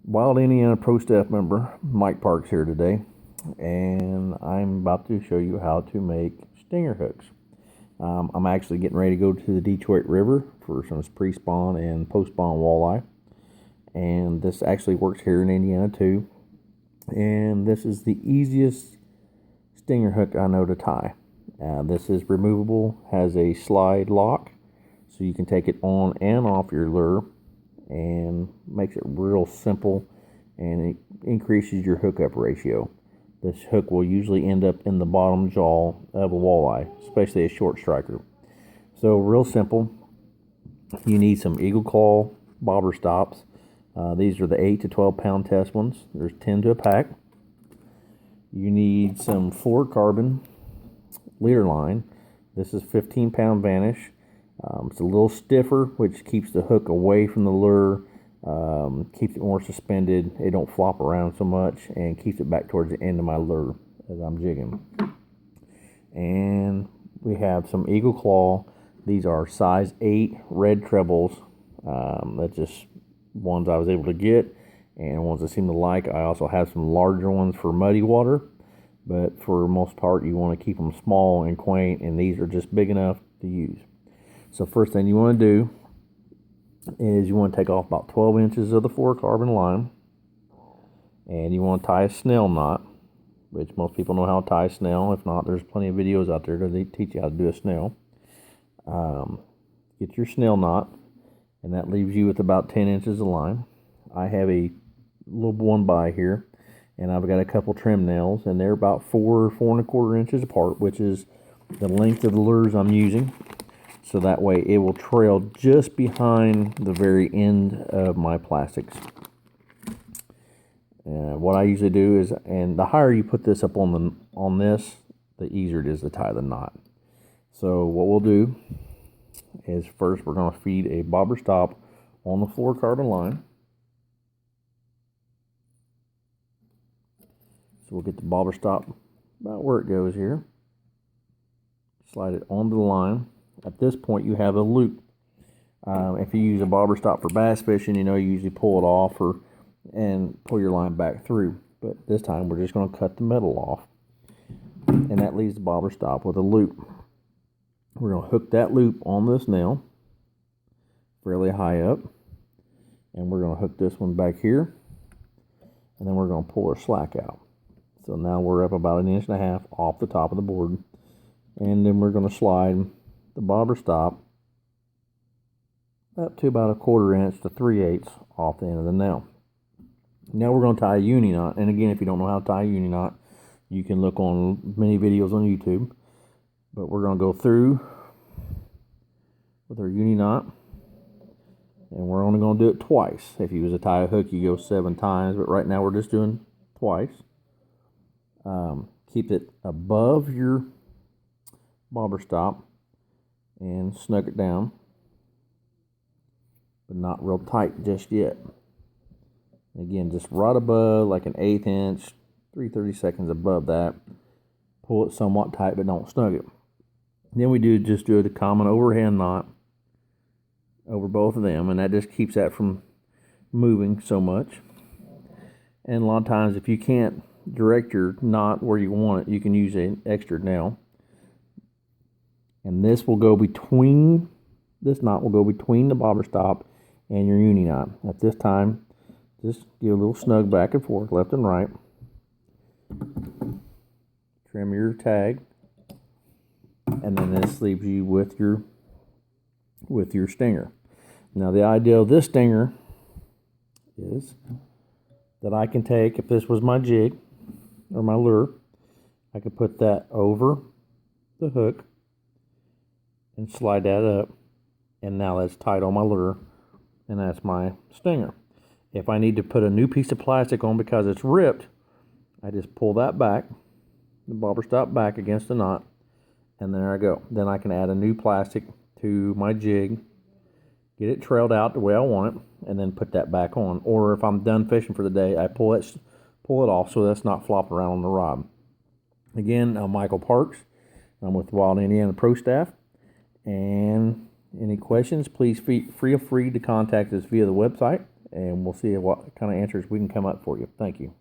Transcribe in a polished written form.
Wild Indiana Pro Staff member Mike Parks here today, and I'm about to show you how to make stinger hooks. I'm actually getting ready to go to the Detroit River for some pre-spawn and post-spawn walleye, and this actually works here in Indiana too. And this is the easiest stinger hook I know to tie. This is removable, has a slide lock, so you can take it on and off your lure, and makes it real simple, and it increases your hookup ratio. This hook will usually end up in the bottom jaw of a walleye, especially a short striker. So real simple. You need some eagle claw bobber stops. These are the 8 to 12 pound test ones. There's 10 to a pack. You need some fluorocarbon leader line. This is 15-pound Vanish. It's a little stiffer, which keeps the hook away from the lure, keeps it more suspended. It don't flop around so much, and keeps it back towards the end of my lure as I'm jigging. And we have some Eagle Claw. These are size 8 red trebles. That's just ones I was able to get, and ones I seem to like. I also have some larger ones for muddy water, but for the most part, you want to keep them small and quaint, and these are just big enough to use. So first thing you want to do is you want to take off about 12 inches of the fluorocarbon line, and you want to tie a snell knot, which most people know how to tie a snell. If not, there's plenty of videos out there to teach you how to do a snell. Get your snell knot, and that leaves you with about 10 inches of line. I have a little 1x here, and I've got a couple trim nails, and they're about 4.25 inches apart, which is the length of the lures I'm using. So that way it will trail just behind the very end of my plastics. What I usually do is, and the higher you put this up on this, the easier it is to tie the knot. So what we'll do is first we're going to feed a bobber stop on the fluorocarbon line. So we'll get the bobber stop about where it goes here. Slide it onto the line. At this point, you have a loop. If you use a bobber stop for bass fishing, you usually pull it off and pull your line back through. But this time, we're just going to cut the metal off, and that leaves the bobber stop with a loop. We're going to hook that loop on this nail, fairly high up, and we're going to hook this one back here, and then we're going to pull our slack out. So now we're up about 1.5 inches off the top of the board, and then we're going to slide the bobber stop up to about 1/4 inch to 3/8 off the end of the nail. Now we're going to tie a uni knot, and again, if you don't know how to tie a uni knot, you can look on many videos on YouTube. But we're going to go through with our uni knot, and we're only going to do it twice. If you was to tie a hook, you go 7 times, but right now we're just doing twice. Keep it above your bobber stop and snug it down, but not real tight just yet. Again, just right above, like 1/8 inch, 3/32 above that. Pull it somewhat tight, but don't snug it. Then we just do the common overhand knot over both of them, and that just keeps that from moving so much. And a lot of times, if you can't direct your knot where you want it, you can use an extra nail. And this knot will go between the bobber stop and your uni knot. At this time, just give a little snug back and forth, left and right. Trim your tag, and then this leaves you with your stinger. Now the idea of this stinger is that I can take, if this was my jig or my lure, I could put that over the hook and slide that up, and now that's tight on my lure, and that's my stinger. If I need to put a new piece of plastic on because it's ripped, I just pull that back, the bobber stop back against the knot, and there I go. Then I can add a new plastic to my jig, get it trailed out the way I want it, and then put that back on. Or if I'm done fishing for the day, I pull it off so that's not flopping around on the rod. Again, I'm Michael Parks. I'm with Wild Indiana Pro Staff. And any questions, please feel free to contact us via the website and we'll see what kind of answers we can come up for you. Thank you.